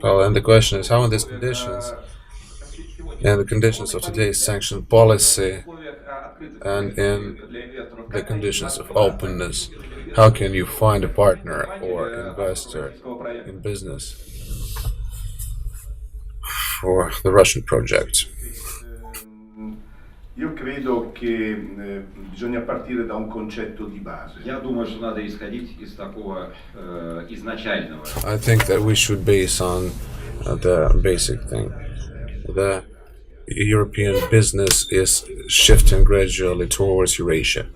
Well, and the question is, how in these conditions, in the conditions of today's sanction policy and in the conditions of openness, how can you find a partner or investor in business for the Russian project? Io credo che bisogna partire da un concetto di base. Я думаю, что надо исходить из такого изначального. I think that we should base on the basic thing. The European business is shifting gradually towards Eurasia.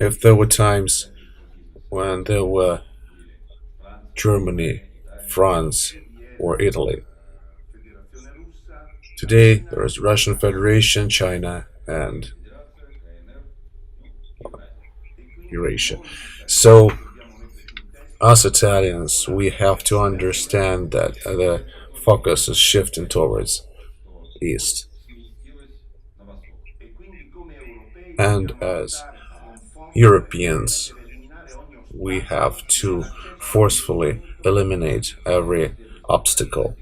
If there were times when there were Germany, France, or Italy, today there is Russian Federation, China, and Eurasia. So, us Italians, we have to understand that the focus is shifting towards East. And as Europeans, we have to forcefully eliminate every obstacle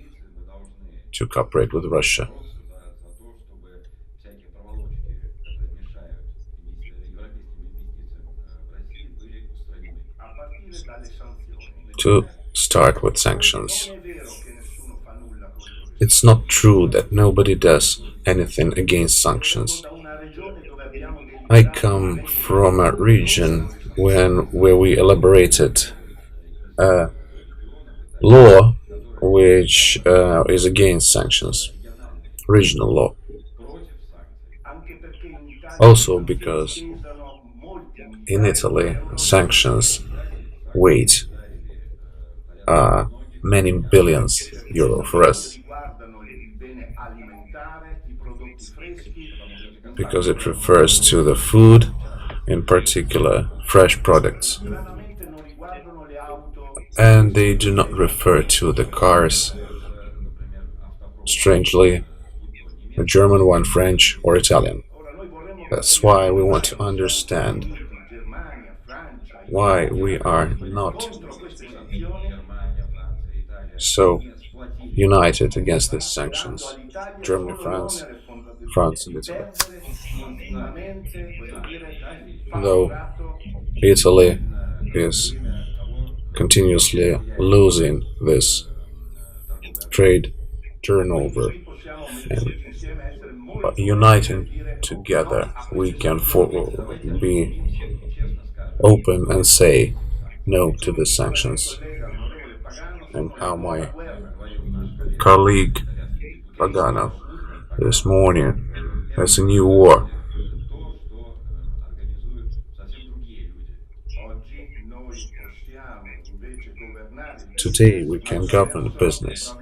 to cooperate with Russia. To start with sanctions. It's not true that nobody does anything against sanctions. I come from a region where we elaborated a law which is against sanctions, regional law. Also because in Italy, sanctions weight many billions euro for us, because it refers to the food, in particular fresh products, and they do not refer to the cars, strangely, a German one, French, or Italian. That's why we want to understand why we are not so united against these sanctions. Germany, France and Italy. Though Italy is continuously losing this trade turnover, and uniting together we can be open and say no to the sanctions. And how my colleague Oganov this morning has a new war. Today we can govern business.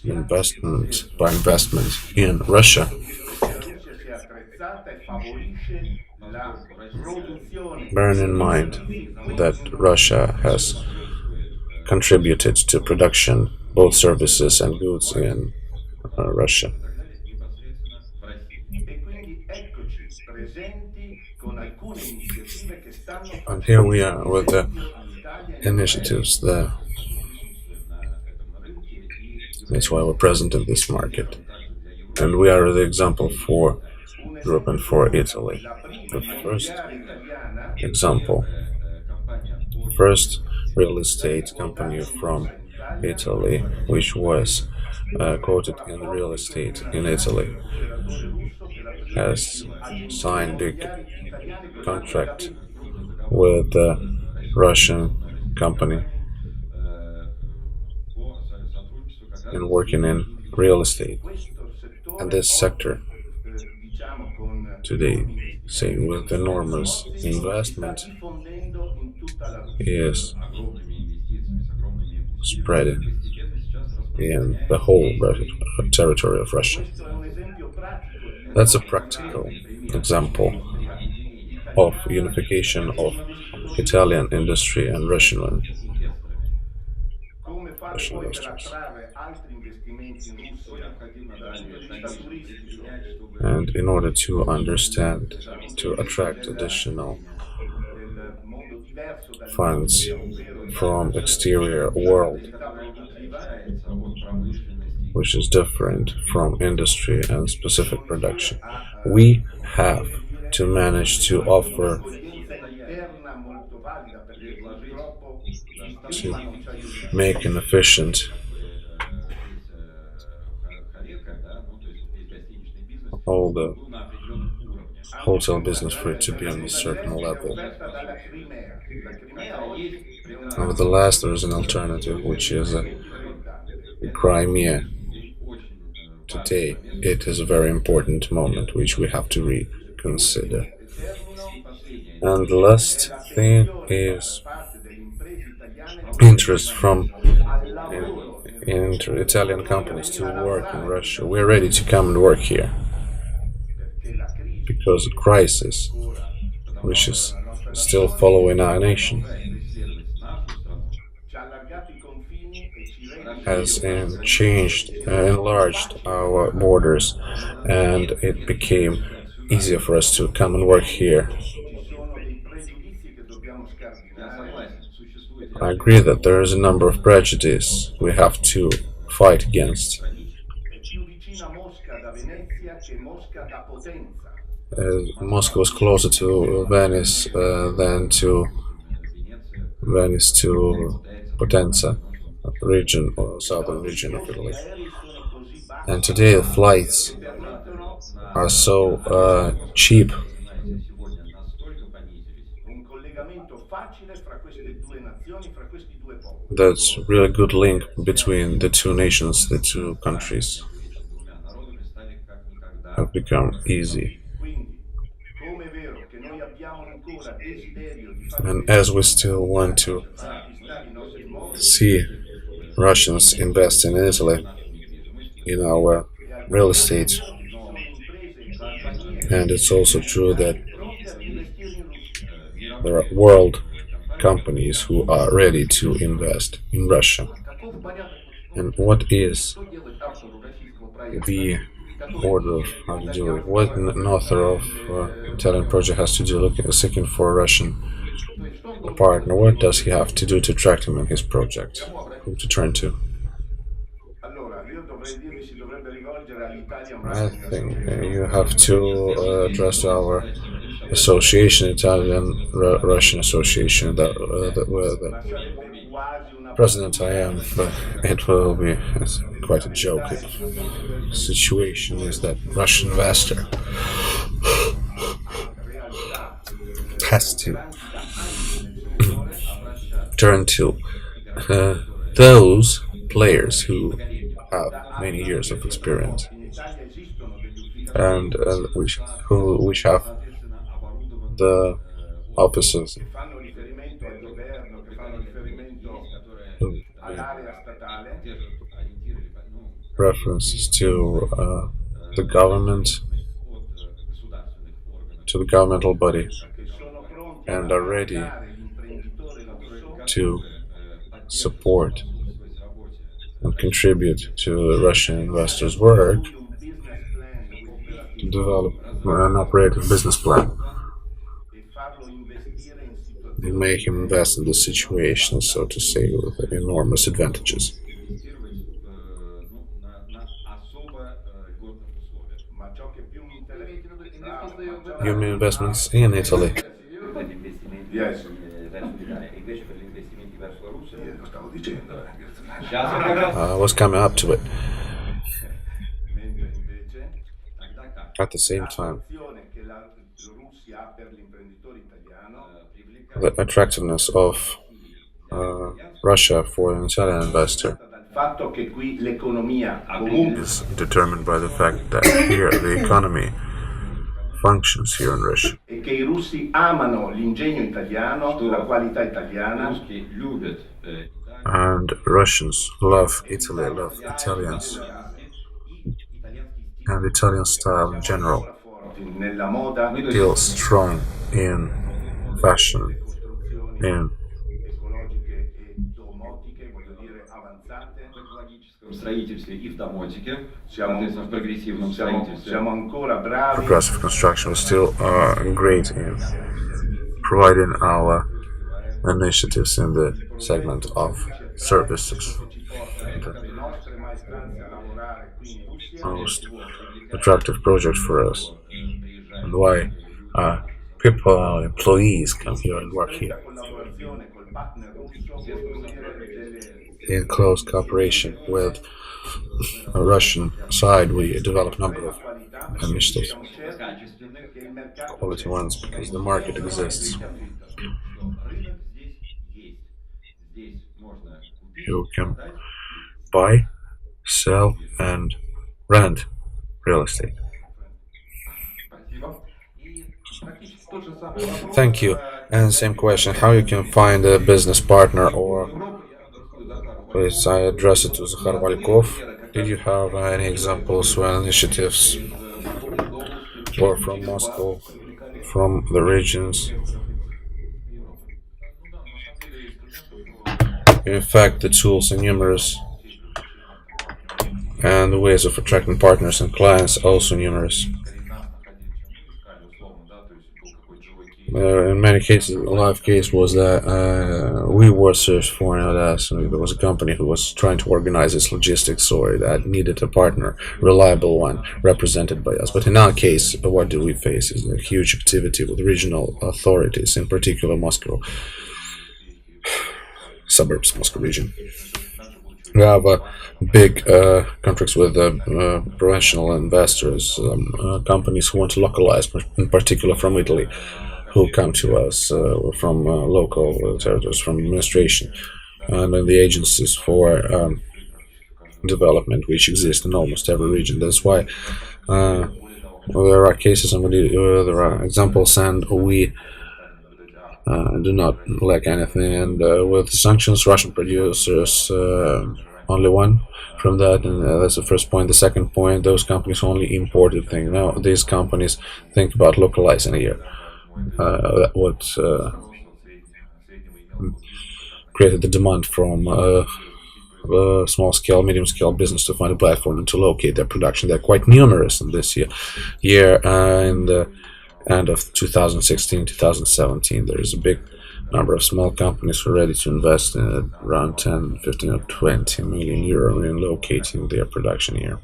Investment in Russia. Bear in mind that Russia has contributed to production, both services and goods in Russia. And here we are with the initiatives there. That's why we're present in this market. And we are the example for Europe and for Italy. The first example, first real estate company from Italy, which was quoted in real estate in Italy, has signed big contract with a Russian company and working in real estate. And this sector today, say with enormous investment, is spreading in the whole territory of Russia. That's a practical example of unification of Italian industry and Russian one. And in order to understand, to attract additional funds from exterior world, which is different from industry and specific production, we have to manage to offer, to make an efficient all the wholesale business for it to be on a certain level. Nevertheless, there is an alternative, which is Crimea. Today, it is a very important moment which we have to reconsider. And the last thing is interest from Italian companies to work in Russia. We're ready to come and work here because the crisis, which is still following our nation, has enlarged our borders, and it became easier for us to come and work here. I agree that there is a number of prejudices we have to fight against. Moscow is closer to Venice than to Potenza region or southern region of Italy. And today the flights are so cheap that's really good link between the two nations, the two countries have become easy. And as we still want to see Russians invest in Italy, in our real estate, and it's also true that there are world companies who are ready to invest in Russia. And what is the order of how to do it? What an author of Italian project has to do seeking for a Russian partner? What does he have to do to attract him in his project? Who to turn to? I think you have to address our association, Italian-Russian association, where the president I am, but it will be quite a joke. The situation is that Russian investor has to turn to those players who have many years of experience and which have the offices references to the government, to the governmental body, and are ready to support and contribute to the Russian investors' work to develop an operative business plan and make him invest in this situation, so to say, with enormous advantages. You mean investments in Italy? Yes. I was coming up to it. At the same time, the attractiveness of Russia for an Italian investor is determined by the fact that here the economy functions here in Russia. And Russians love Italy, love Italians, and Italian style in general. Feels strong in fashion, in строительстве и в домотике, Siamo, соответственно, в прогрессивном строительстве. siamo ancora bravi Progressive construction was still great in providing our initiatives in the segment of services. The le nostre maestranze a lavorare qui in Russia. most attractive project for us, and why people, employees come here and work here. Collaborazione col partner russo, In close cooperation with the Russian side, we develop a number of initiatives, quality ones, because the market exists. You can buy, sell, and rent real estate. Thank you. And same question: how you can find a business partner, or please I address it to Zakhar Valkov. Did you have any examples when initiatives or from Moscow, from the regions? In fact, the tools are numerous, and the ways of attracting partners and clients also numerous. In many cases, a live case was that we were searched for us, and there was a company who was trying to organize its logistics, so that needed a partner, reliable one, represented by us. But in our case, what do we face is a huge activity with regional authorities, in particular Moscow, suburbs, Moscow region. We have big contracts with professional investors, companies who want to localize, in particular from Italy, who come to us from local territories, from administration, and then the agencies for development, which exist in almost every region. That's why there are cases and there are examples, and we do not lack anything. And with sanctions, Russian producers, only one from that, and that's the first point. The second point, those companies only imported things. Now these companies think about localizing here. What created the demand from small-scale, medium-scale business to find a platform and to locate their production. They're quite numerous in this year. In the end of 2016, 2017, there is a big number of small companies who are ready to invest in it, around 10, 15, or 20 million euro in locating their production here.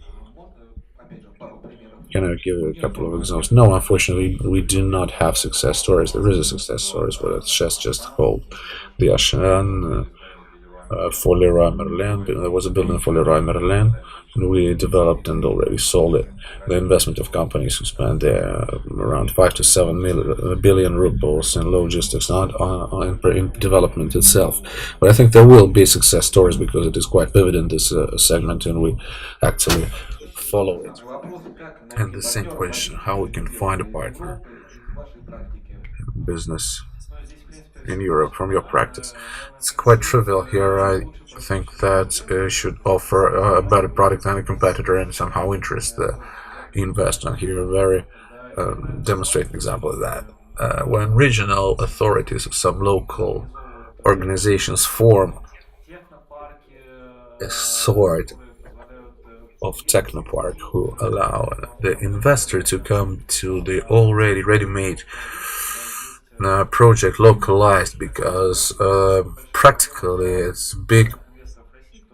Can I give a couple of examples? No, unfortunately, we do not have success stories. There is a success story, but it's just called the Ashan, Leroy Merlin. There was a building for Leroy Merlin, and we developed and already sold it. The investment of companies who spent around 5 to 7 billion rubles in logistics, not in development itself. But I think there will be success stories because it is quite vivid in this segment, and we actually follow it. And the same question: how we can find a partner in business in Europe from your practice? It's quite trivial here. I think that should offer a better product than a competitor and somehow interest the investor. Here, a very demonstrating example of that. When regional authorities of some local organizations form a sort of technopark who allow the investor to come to the already ready-made project localized, because practically it's a big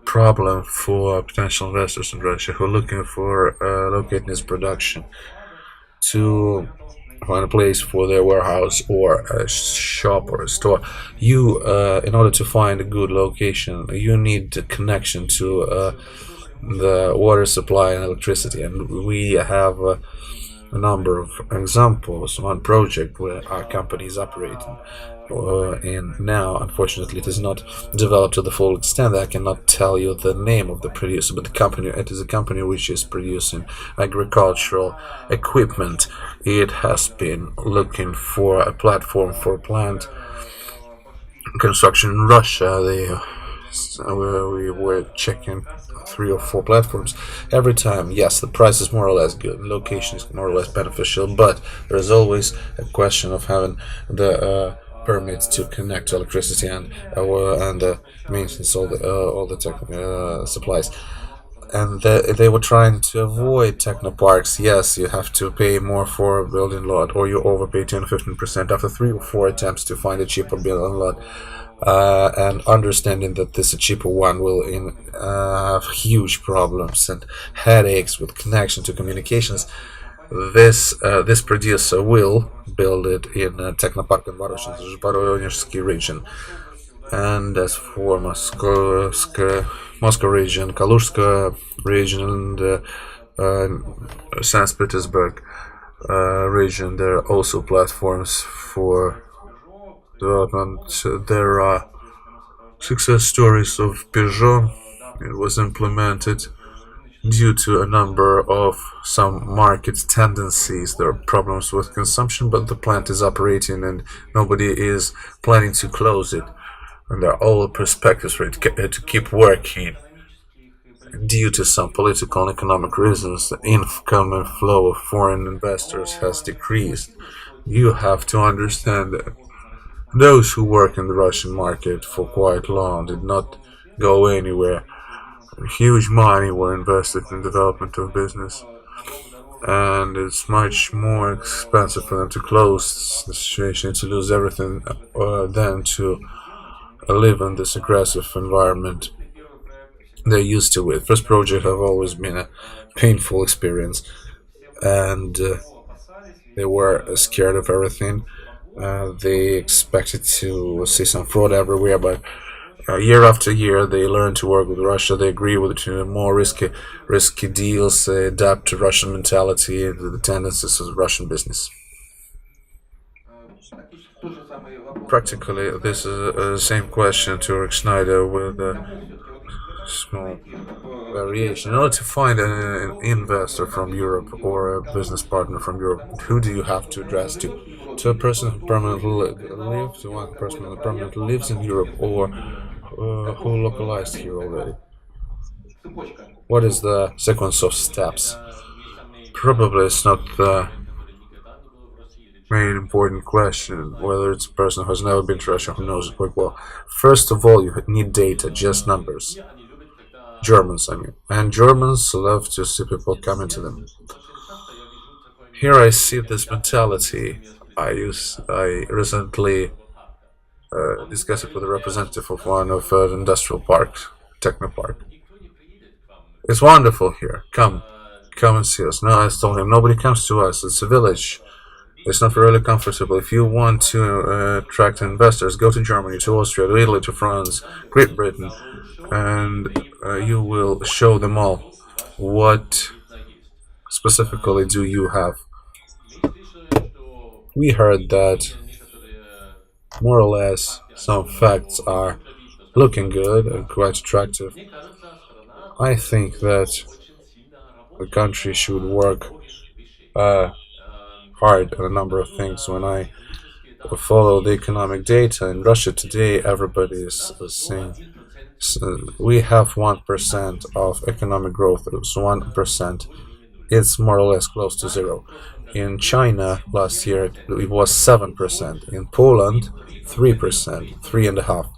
problem for potential investors in Russia who are looking for locating this production to find a place for their warehouse or a shop or a store. You, in order to find a good location, you need a connection to the water supply and electricity, and we have a number of examples. One project where our company is operating in now, unfortunately, it is not developed to the full extent. I cannot tell you the name of the producer, but it is a company which is producing agricultural equipment. It has been looking for a platform for plant construction in Russia. We were checking 3 or 4 platforms every time. Yes, the price is more or less good, location is more or less beneficial, but there is always a question of having the permits to connect to electricity and the maintenance, all the tech supplies. and they were trying to avoid technoparks. Yes, you have to pay more for a building lot, or you overpay 10-15% after 3 or 4 attempts to find a cheaper building lot. And understanding that this cheaper one will have huge problems and headaches with connection to communications, this producer will build it in Technopark in Voronezh region. And as for Moscow region, Kalushka region, and St. Petersburg region, there are also platforms for development. There are success stories of Peugeot. It was implemented due to a number of some market tendencies. There are problems with consumption, but the plant is operating and nobody is planning to close it. And there are all perspectives for it to keep working. Due to some political and economic reasons, the income and flow of foreign investors has decreased. You have to understand that those who work in the Russian market for quite long did not go anywhere. Huge money were invested in development of business, and it's much more expensive for them to close the situation, to lose everything, than to live in this aggressive environment they're used to it. First project have always been a painful experience, and they were scared of everything. They expected to see some fraud everywhere, but year after year they learn to work with Russia. They agree with more risky deals. They adapt to Russian mentality and the tendencies of Russian business. Practically, this is the same question to Schneider with a small variation. In order to find an investor from Europe or a business partner from Europe, who do you have to address to? To a person who permanently lives, to one person who permanently lives in Europe, or who localized here already? What is the sequence of steps? Probably it's not the main important question whether it's a person who has never been to Russia who knows it quite well. First of all, you need data, just numbers. Germans, I mean. And Germans love to see people coming to them. Here I see this mentality. I recently discussed it with a representative of one of industrial parks, Technopark. It's wonderful here. Come and see us. No, I told him, nobody comes to us. It's a village. It's not really comfortable. If you want to attract investors, go to Germany, to Austria, to Italy, to France, Great Britain, and you will show them all what specifically do you have. We heard that more or less some facts are looking good and quite attractive. I think that the country should work hard on a number of things. When I follow the economic data in Russia today, everybody is saying we have 1% of economic growth. It's 1%. It's more or less close to zero. In China last year it was 7%. In Poland 3%, 3.5%.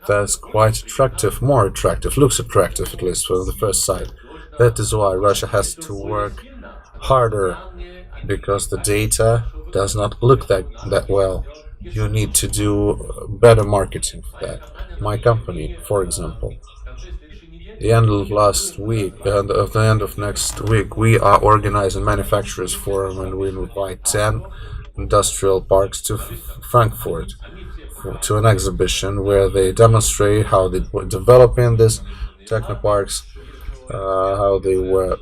That's quite attractive, more attractive, looks attractive at least from the first sight. That is why Russia has to work harder, because the data does not look that well. You need to do better marketing for that. My company, for example, the end of last week, and at the end of next week, we are organizing manufacturers forum, and we invite 10 industrial parks to Frankfurt to an exhibition where they demonstrate how they were developing these technoparks, how they were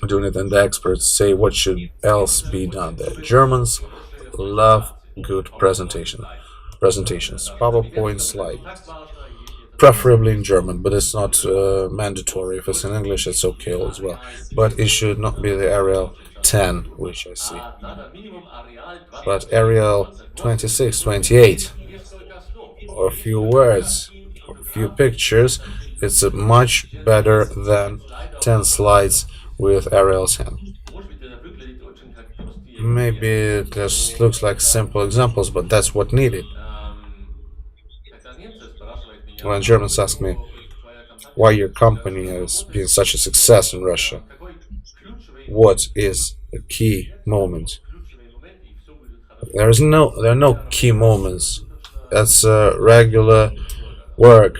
doing it, and the experts say what should else be done there. Germans love good presentations, PowerPoint slides, preferably in German, but it's not mandatory. If it's in English, it's okay as well. But it should not be the Arial 10, which I see. But Arial 26, 28, or a few words, or a few pictures, it's much better than 10 slides with Arial 10. Maybe it just looks like simple examples, but that's what needed. When Germans ask me, why your company has been such a success in Russia. What is a key moment? There are no key moments. That's regular work,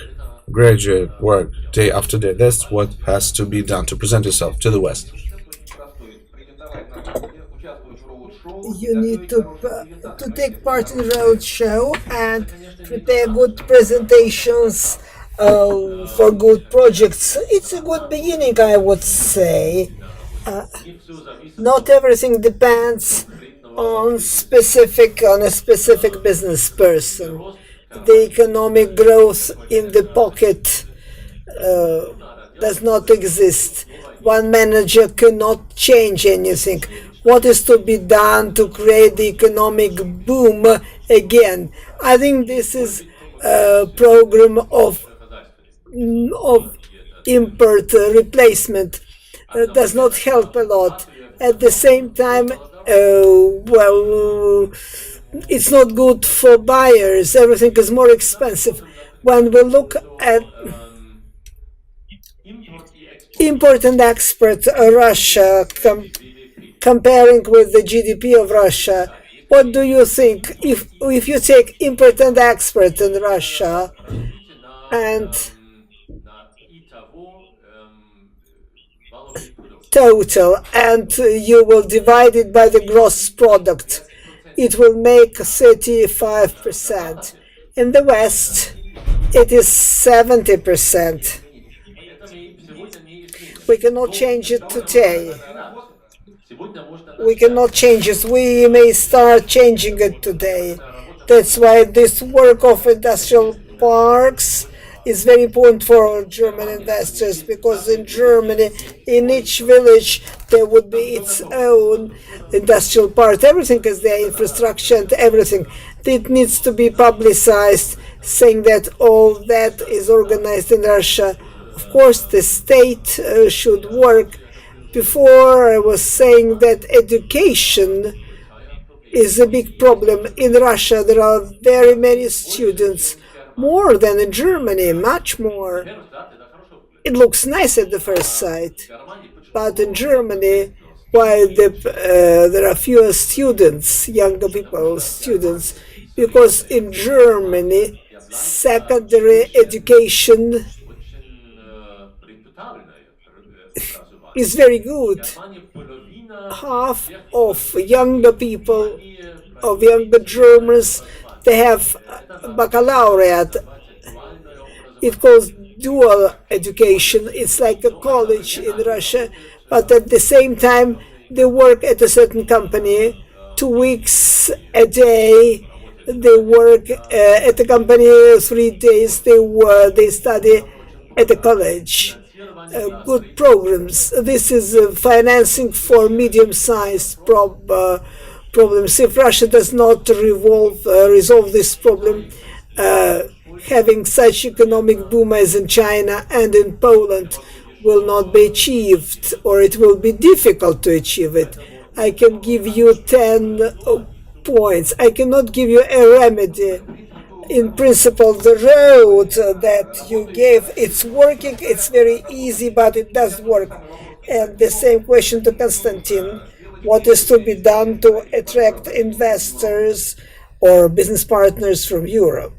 graduate work, day after day. That's what has to be done to present yourself to the West. You need to take part in the road show and prepare good presentations for good projects. It's a good beginning, I would say. Not everything depends on a specific business person. The economic growth in the pocket does not exist. One manager cannot change anything. What is to be done to create the economic boom again? I think this is a program of import replacement. Does not help a lot. At the same time, it's not good for buyers. Everything is more expensive. When we look at import and export Russia, comparing with the GDP of Russia, what do you think? If you take import and export in Russia and total, and you will divide it by the gross product, it will make 35%. In the West, it is 70%. We cannot change it today. We cannot change it. We may start changing it today. That's why this work of industrial parks is very important for German investors, because in Germany, in each village, there would be its own industrial park. Everything is there, infrastructure and everything. It needs to be publicized, saying that all that is organized in Russia. Of course, the state should work. Before, I was saying that education is a big problem. In Russia, there are very many students, more than in Germany, much more. It looks nice at the first sight, but in Germany, while there are fewer students, younger people, students, because in Germany, secondary education is very good. Half of younger people, of younger Germans, they have baccalaureate. It calls dual education. It's like a college in Russia, but at the same time, they work at a certain company 2 weeks a day. They work at the company 3 days. They study at the college. Good programs. This is financing for medium-sized problems. If Russia does not resolve this problem, having such economic boom as in China and in Poland will not be achieved, or it will be difficult to achieve it. I can give you 10 points. I cannot give you a remedy. In principle, the road that you gave, it's working, it's very easy, but it does work. And the same question to Konstantin. What is to be done to attract investors or business partners from Europe?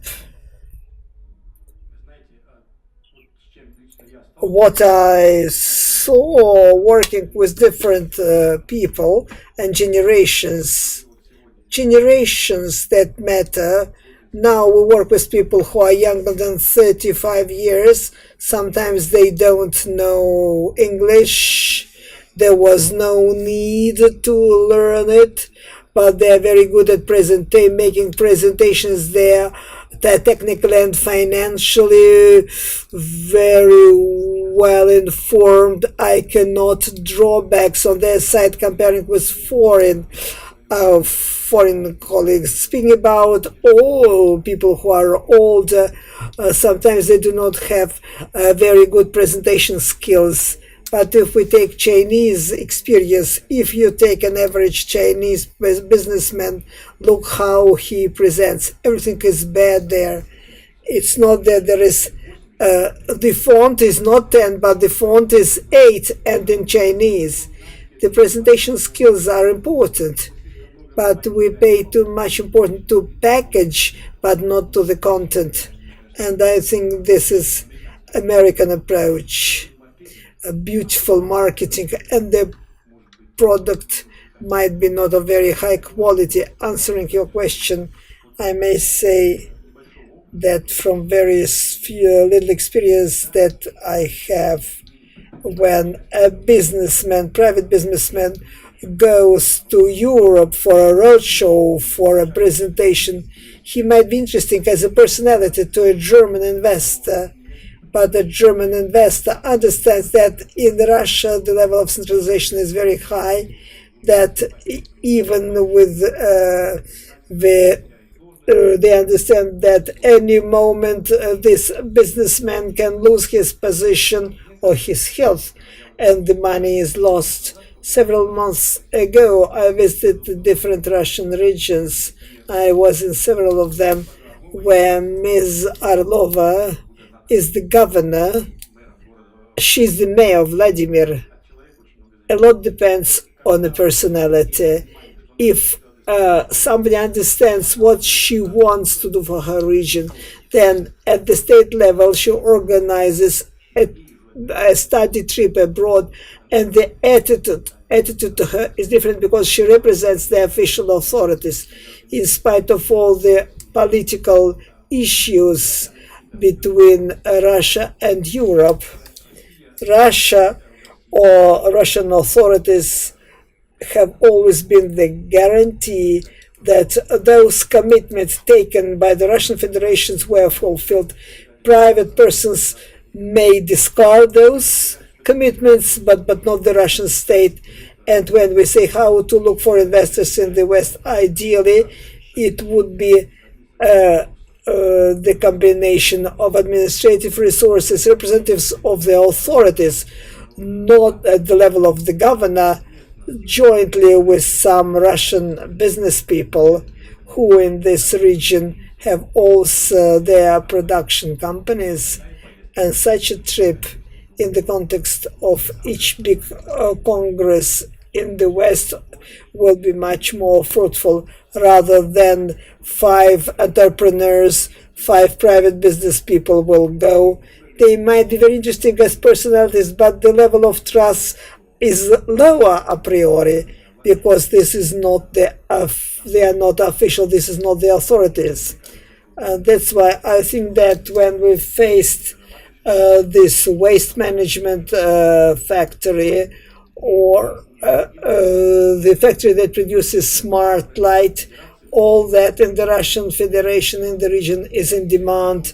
What I saw working with different people and generations that matter. Now we work with people who are younger than 35 years. Sometimes they don't know English. There was no need to learn it, but they're very good at making presentations. They're technically and financially very well informed. I cannot draw backs on their side comparing with foreign colleagues. Speaking about all people who are older, sometimes they do not have very good presentation skills. But if we take Chinese experience, if you take an average Chinese businessman, look how he presents. Everything is bad there. It's not that there is The font is not 10, but the font is 8 and in Chinese. The presentation skills are important, but we pay too much importance to package, but not to the content. And I think this is American approach. A beautiful marketing, and the product might be not of very high quality. Answering your question, I may say that from various few little experience that I have, when a businessman, private businessman, goes to Europe for a roadshow, for a presentation, he might be interesting as a personality to a German investor. But the German investor understands that in Russia the level of centralization is very high, that even with they understand that any moment this businessman can lose his position or his health, and the money is lost. Several months ago, I visited different Russian regions. I was in several of them where Ms. Arlova is the governor. She's the mayor of Vladimir. A lot depends on the personality. If somebody understands what she wants to do for her region, then at the state level she organizes a study trip abroad, and the attitude to her is different because she represents the official authorities in spite of all the political issues between Russia and Europe. Russia or Russian authorities have always been the guarantee that those commitments taken by the Russian Federations were fulfilled. Private persons may discard those commitments, but not the Russian state. And when we say how to look for investors in the West, ideally it would be the combination of administrative resources, representatives of the authorities, not at the level of the governor, jointly with some Russian business people who in this region have also their production companies. And such a trip in the context of each big congress in the West will be much more fruitful rather than 5 entrepreneurs, 5 private business people will go. They might be very interesting as personalities, but the level of trust is lower a priori, because this is not they are not official, this is not the authorities. That's why I think that when we faced this waste management factory, or the factory that produces smart light, all that in the Russian Federation in the region is in demand,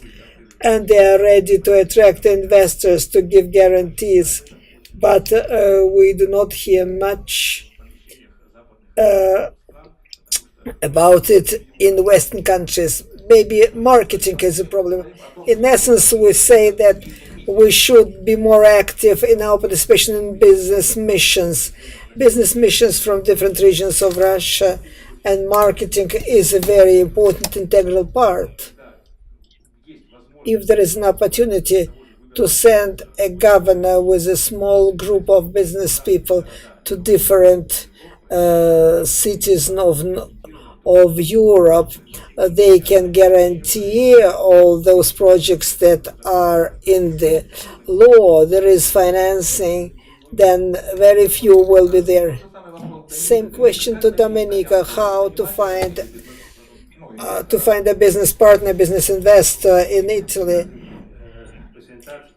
and they are ready to attract investors to give guarantees. But we do not hear much about it in Western countries. Maybe marketing is a problem. In essence, we say that we should be more active in our participation in business missions from different regions of Russia, and marketing is a very important integral part. If there is an opportunity to send a governor with a small group of business people to different cities of Europe, they can guarantee all those projects that are in the law. There is financing, then very few will be there. Same question to Domenico: how to find a business partner, business investor in Italy.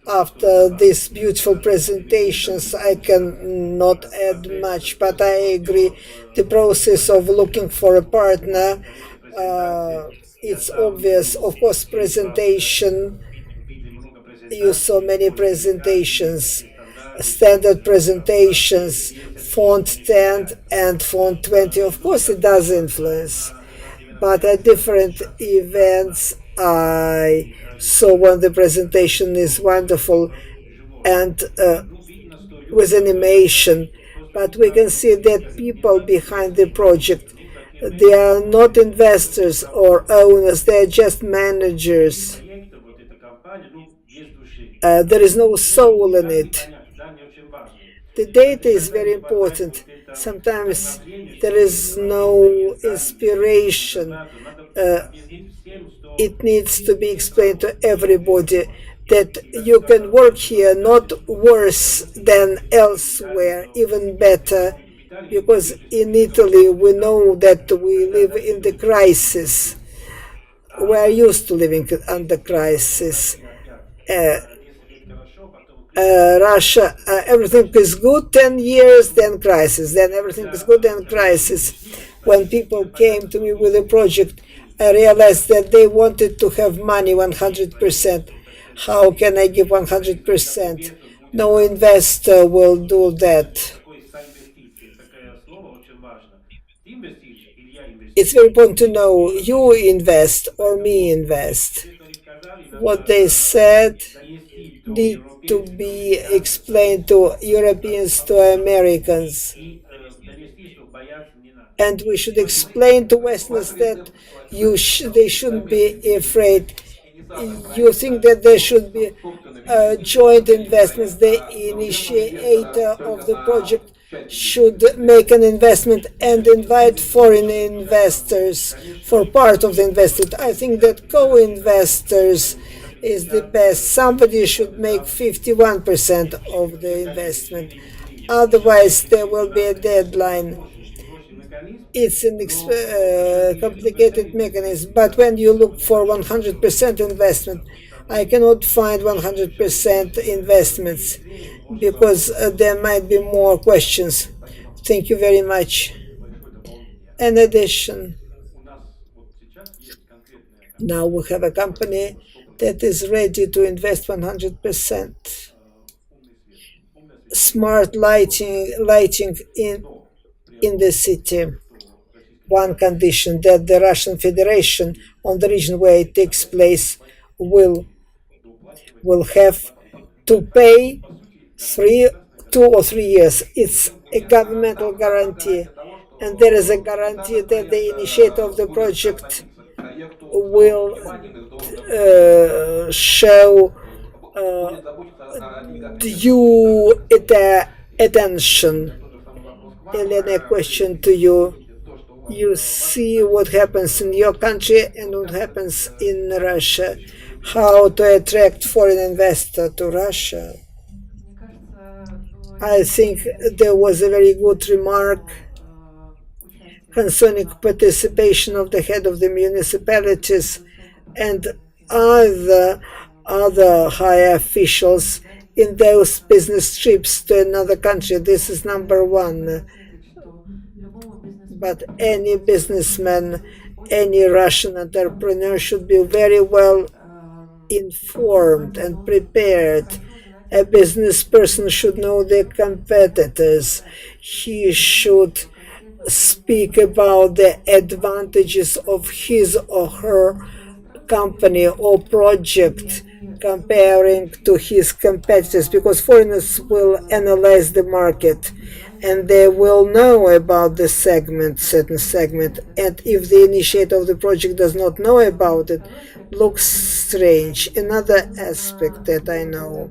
After these beautiful presentations, I can not add much, but I agree. The process of looking for a partner, it's obvious. Of course, presentation, you saw many presentations, standard presentations, font 10 and font 20. Of course, it does influence, but at different events, I saw when the presentation is wonderful and with animation, but we can see that people behind the project, they are not investors or owners, they are just managers. There is no soul in it. The data is very important. Sometimes there is no inspiration. It needs to be explained to everybody that you can work here not worse than elsewhere, even better, because in Italy we know that we live in the crisis. We are used to living under crisis. Russia, everything is good, 10 years, then crisis, then everything is good, then crisis. When people came to me with a project, I realized that they wanted to have money 100%. How can I give 100%? No investor will do that. It's very important to know, you invest or me invest. What they said need to be explained to Europeans, to Americans. And we should explain to Westerners that they shouldn't be afraid. You think that there should be joint investments. The initiator of the project should make an investment and invite foreign investors for part of the investment. I think that co-investors is the best. Somebody should make 51% of the investment. Otherwise, there will be a deadline. It's a complicated mechanism, but when you look for 100% investment, I cannot find 100% investments because there might be more questions. Thank you very much. In addition, now we have a company that is ready to invest 100%. Smart lighting in the city. One condition that the Russian Federation on the region where it takes place will have to pay 2 or 3 years. It's a governmental guarantee, and there is a guarantee that the initiator of the project will show due attention. Jelena, question to you. You see what happens in your country and what happens in Russia. How to attract foreign investor to Russia? I think there was a very good remark concerning participation of the head of the municipalities and other high officials in those business trips to another country. This is number one. But any businessman, any Russian entrepreneur should be very well informed and prepared. A business person should know their competitors. He should speak about the advantages of his or her company or project comparing to his competitors, because foreigners will analyze the market and they will know about the certain segment, and if the initiator of the project does not know about it, looks strange. Another aspect that I know,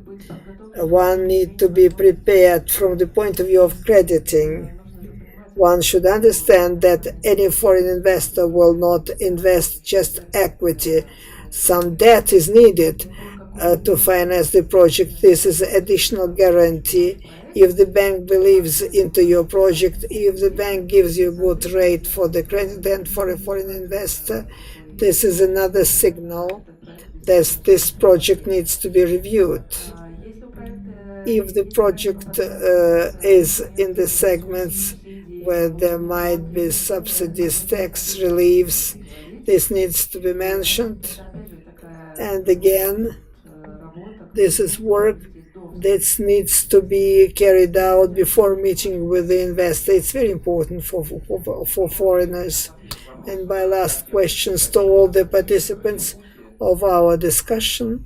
one need to be prepared from the point of view of crediting. One should understand that any foreign investor will not invest just equity. Some debt is needed to finance the project. This is additional guarantee. If the bank believes into your project, if the bank gives you a good rate for the credit, then for a foreign investor, this is another signal that this project needs to be reviewed. If the project is in the segments where there might be subsidies, tax reliefs, this needs to be mentioned. And again, this is work that needs to be carried out before meeting with the investor. It's very important for foreigners. And my last questions to all the participants of our discussion.